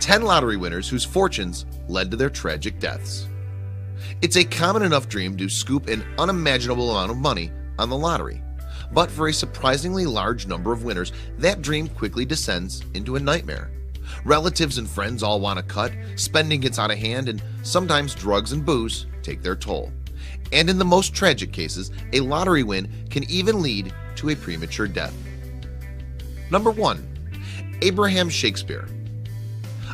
10 lottery winners whose fortunes led to their tragic deaths. It's a common enough dream to scoop an unimaginable amount of money on the lottery, but for a surprisingly large number of winners, that dream quickly descends into a nightmare. Relatives and friends all want a cut, spending gets out of hand, and sometimes drugs and booze take their toll. And in the most tragic cases, a lottery win can even lead to a premature death. Number 1. Abraham Shakespeare.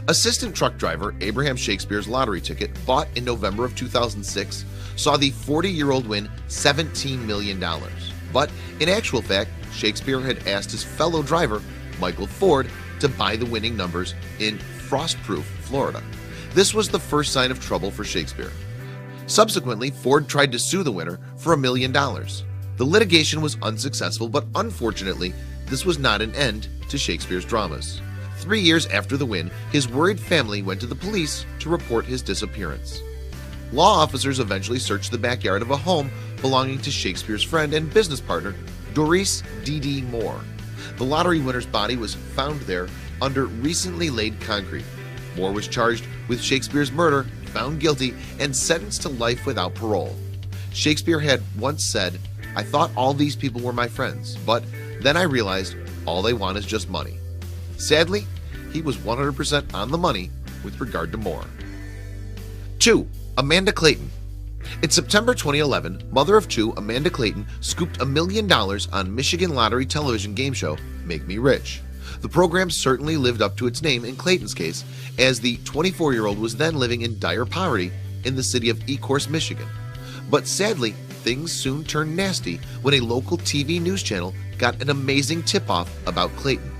Assistant truck driver Abraham Shakespeare's lottery ticket, bought in November of 2006, saw the 40-year-old win $17 million. But in actual fact, Shakespeare had asked his fellow driver, Michael Ford, to buy the winning numbers in Frostproof, Florida. This was the first sign of trouble for Shakespeare. Subsequently, Ford tried to sue the winner for $1 million. The litigation was unsuccessful, but unfortunately, this was not an end to Shakespeare's dramas. 3 years after the win, his worried family went to the police to report his disappearance. Law officers eventually searched the backyard of a home belonging to Shakespeare's friend and business partner, Doris D.D. Moore. The lottery winner's body was found there under recently laid concrete. Moore was charged with Shakespeare's murder, found guilty, and sentenced to life without parole. Shakespeare had once said, "I thought all these people were my friends, but then I realized all they want is just money." Sadly, he was 100% on the money with regard to Moore. 2. Amanda Clayton. In September 2011, mother of 2 Amanda Clayton scooped $1 million on Michigan lottery television game show Make Me Rich. The program certainly lived up to its name in Clayton's case, as the 24-year-old was then living in dire poverty in the city of Ecorse, Michigan. But sadly, things soon turned nasty when a local TV news channel got an amazing tip-off about Clayton.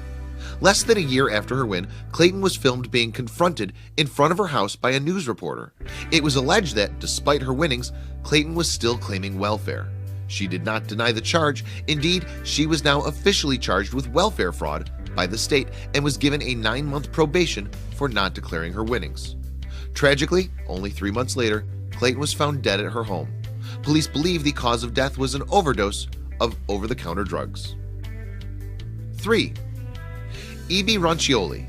Less than a year after her win, Clayton was filmed being confronted in front of her house by a news reporter. It was alleged that, despite her winnings, Clayton was still claiming welfare. She did not deny the charge. Indeed, she was now officially charged with welfare fraud by the state and was given a 9-month probation for not declaring her winnings. Tragically, only 3 months later, Clayton was found dead at her home. Police believe the cause of death was an overdose of over-the-counter drugs. 3. E.B. Roncioli.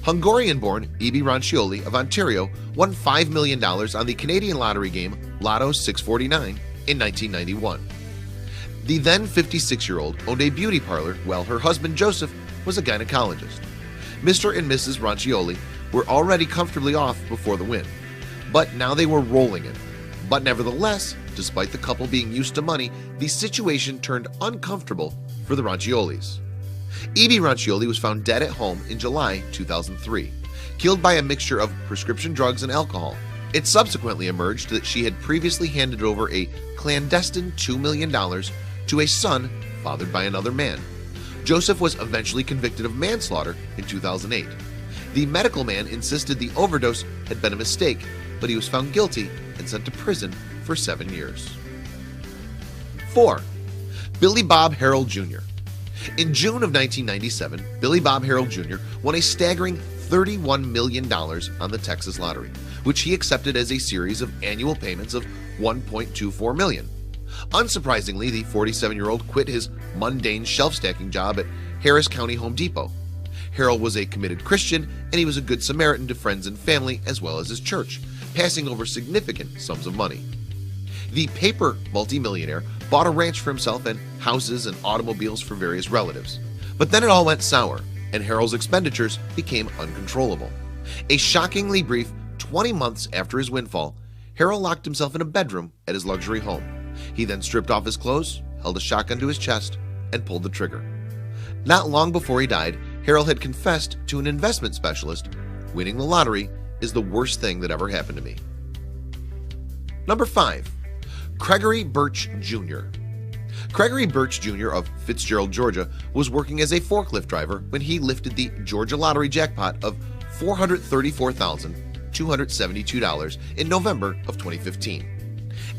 Hungarian-born E.B. Roncioli of Ontario won $5 million on the Canadian lottery game Lotto 649 in 1991. The then 56-year-old owned a beauty parlor while her husband Joseph was a gynecologist. Mr. and Mrs. Roncioli were already comfortably off before the win, but now they were rolling it. But nevertheless, despite the couple being used to money, the situation turned uncomfortable for the Ronciolis. E.B. Roncioli was found dead at home in July 2003, killed by a mixture of prescription drugs and alcohol. It subsequently emerged that she had previously handed over a clandestine $2 million to a son fathered by another man. Joseph was eventually convicted of manslaughter in 2008. The medical man insisted the overdose had been a mistake, but he was found guilty and sent to prison for 7 years. 4. Billy Bob Harold Jr. In June of 1997, Billy Bob Harold Jr. won a staggering $31 million on the Texas lottery, which he accepted as a series of annual payments of $1.24 million. Unsurprisingly, the 47-year-old quit his mundane shelf-stacking job at Harris County Home Depot. Harold was a committed Christian, and he was a good Samaritan to friends and family as well as his church, passing over significant sums of money. The paper multimillionaire bought a ranch for himself and houses and automobiles for various relatives. But then it all went sour, and Harold's expenditures became uncontrollable. A shockingly brief 20 months after his windfall, Harold locked himself in a bedroom at his luxury home. He then stripped off his clothes, held a shotgun to his chest, and pulled the trigger. Not long before he died, Harold had confessed to an investment specialist, "Winning the lottery is the worst thing that ever happened to me." Number 5. Gregory Birch Jr. Gregory Birch Jr. of Fitzgerald, Georgia, was working as a forklift driver when he lifted the Georgia lottery jackpot of $434,272 in November of 2015.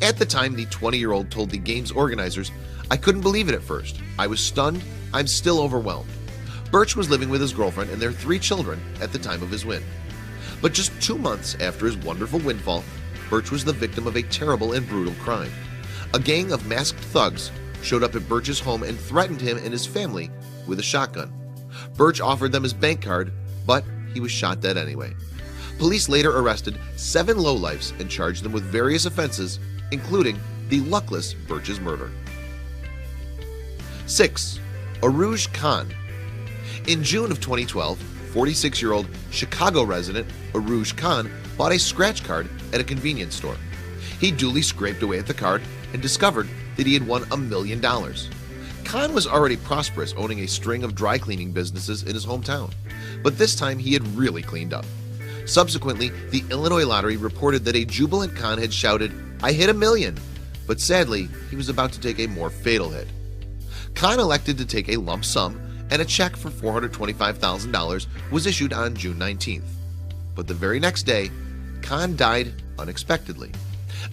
At the time, the 20-year-old told the game's organizers, "I couldn't believe it at first. I was stunned. I'm still overwhelmed." Birch was living with his girlfriend and their 3 children at the time of his win. But just 2 months after his wonderful windfall, Birch was the victim of a terrible and brutal crime. A gang of masked thugs showed up at Birch's home and threatened him and his family with a shotgun. Birch offered them his bank card, but he was shot dead anyway. Police later arrested 7 lowlifes and charged them with various offenses, including the luckless Birch's murder. 6. Arooj Khan. In June of 2012, 46-year-old Chicago resident Arooj Khan bought a scratch card at a convenience store. He duly scraped away at the card and discovered that he had won $1 million. Khan was already prosperous, owning a string of dry cleaning businesses in his hometown, but this time he had really cleaned up. Subsequently, the Illinois Lottery reported that a jubilant Khan had shouted, "I hit $1 million," but sadly, he was about to take a more fatal hit. Khan elected to take a lump sum, and a check for $425,000 was issued on June 19th. But the very next day, Khan died unexpectedly.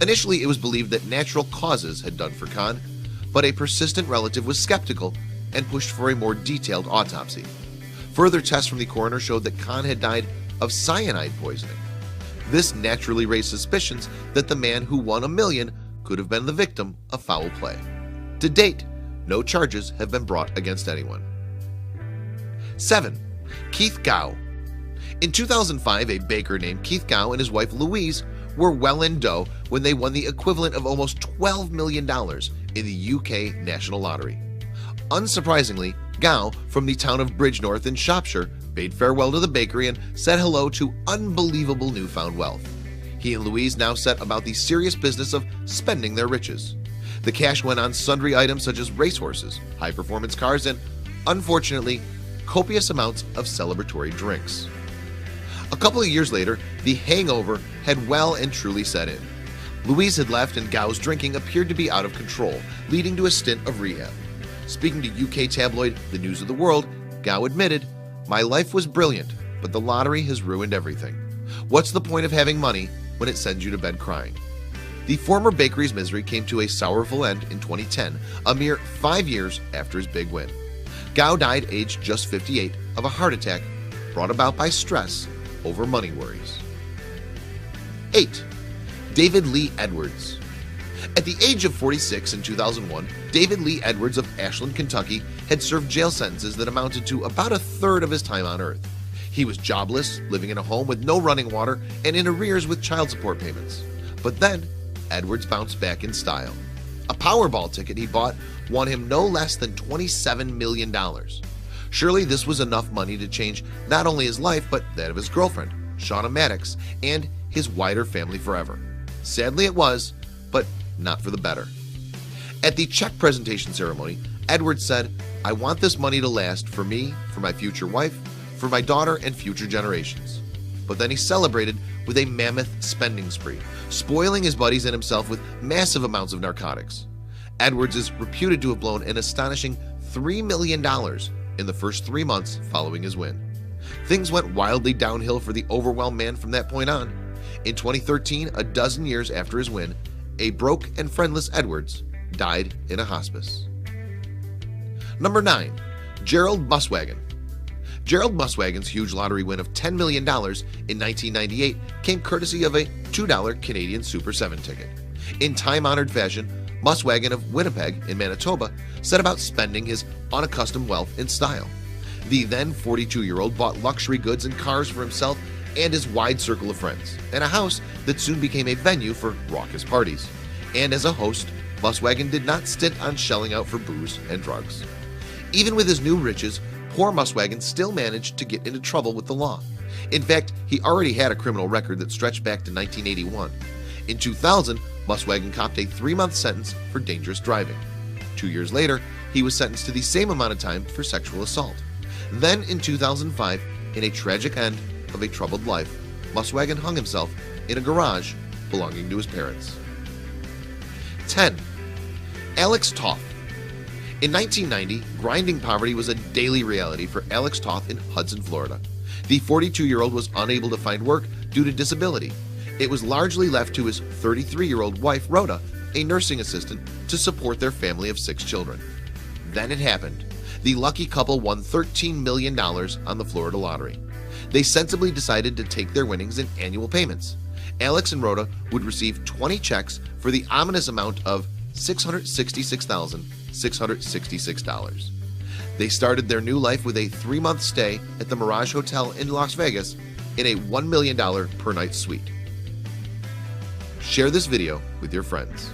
Initially, it was believed that natural causes had done for Khan, but a persistent relative was skeptical and pushed for a more detailed autopsy. Further tests from the coroner showed that Khan had died of cyanide poisoning. This naturally raised suspicions that the man who won $1 million could have been the victim of foul play. To date, no charges have been brought against anyone. 7. Keith Gow. In 2005, a baker named Keith Gow and his wife Louise were well in dough when they won the equivalent of almost $12 million in the UK National Lottery. Unsurprisingly, Gow, from the town of Bridgnorth in Shropshire, bade farewell to the bakery and said hello to unbelievable newfound wealth. He and Louise now set about the serious business of spending their riches. The cash went on sundry items such as racehorses, high-performance cars, and, unfortunately, copious amounts of celebratory drinks. A couple of years later, the hangover had well and truly set in. Louise had left and Gow's drinking appeared to be out of control, leading to a stint of rehab. Speaking to UK tabloid The News of the World, Gow admitted, "My life was brilliant, but the lottery has ruined everything. What's the point of having money when it sends you to bed crying?" The former bakery's misery came to a sorrowful end in 2010, a mere 5 years after his big win. Gow died aged just 58 of a heart attack brought about by stress over money worries. 8. David Lee Edwards. At the age of 46 in 2001, David Lee Edwards of Ashland, Kentucky had served jail sentences that amounted to about a third of his time on Earth. He was jobless, living in a home with no running water, and in arrears with child support payments. But then, Edwards bounced back in style. A Powerball ticket he bought won him no less than $27 million. Surely this was enough money to change not only his life, but that of his girlfriend, Shauna Maddox, and his wider family forever. Sadly it was, but not for the better. At the check presentation ceremony, Edwards said, "I want this money to last for me, for my future wife, for my daughter, and future generations." But then he celebrated with a mammoth spending spree, spoiling his buddies and himself with massive amounts of narcotics. Edwards is reputed to have blown an astonishing $3 million in the first 3 months following his win. Things went wildly downhill for the overwhelmed man from that point on. In 2013, a dozen years after his win, a broke and friendless Edwards died in a hospice. Number 9. Gerald Muswagon. Gerald Muswagon's huge lottery win of $10 million in 1998 came courtesy of a $2 Canadian Super 7 ticket. In time-honored fashion, Muswagon of Winnipeg in Manitoba set about spending his unaccustomed wealth in style. The then 42-year-old bought luxury goods and cars for himself and his wide circle of friends, and a house that soon became a venue for raucous parties. And as a host, Muswagon did not stint on shelling out for booze and drugs. Even with his new riches, poor Muswagon still managed to get into trouble with the law. In fact, he already had a criminal record that stretched back to 1981. In 2000, Muswagon copped a 3-month sentence for dangerous driving. 2 years later, he was sentenced to the same amount of time for sexual assault. Then in 2005, in a tragic end of a troubled life, Muswagon hung himself in a garage belonging to his parents. 10. Alex Toth. In 1990, grinding poverty was a daily reality for Alex Toth in Hudson, Florida. The 42-year-old was unable to find work due to disability. It was largely left to his 33-year-old wife, Rhoda, a nursing assistant, to support their family of 6 children. Then it happened. The lucky couple won $13 million on the Florida lottery. They sensibly decided to take their winnings in annual payments. Alex and Rhoda would receive 20 checks for the ominous amount of $666,666. They started their new life with a 3-month stay at the Mirage Hotel in Las Vegas in a $1 million per night suite. Share this video with your friends.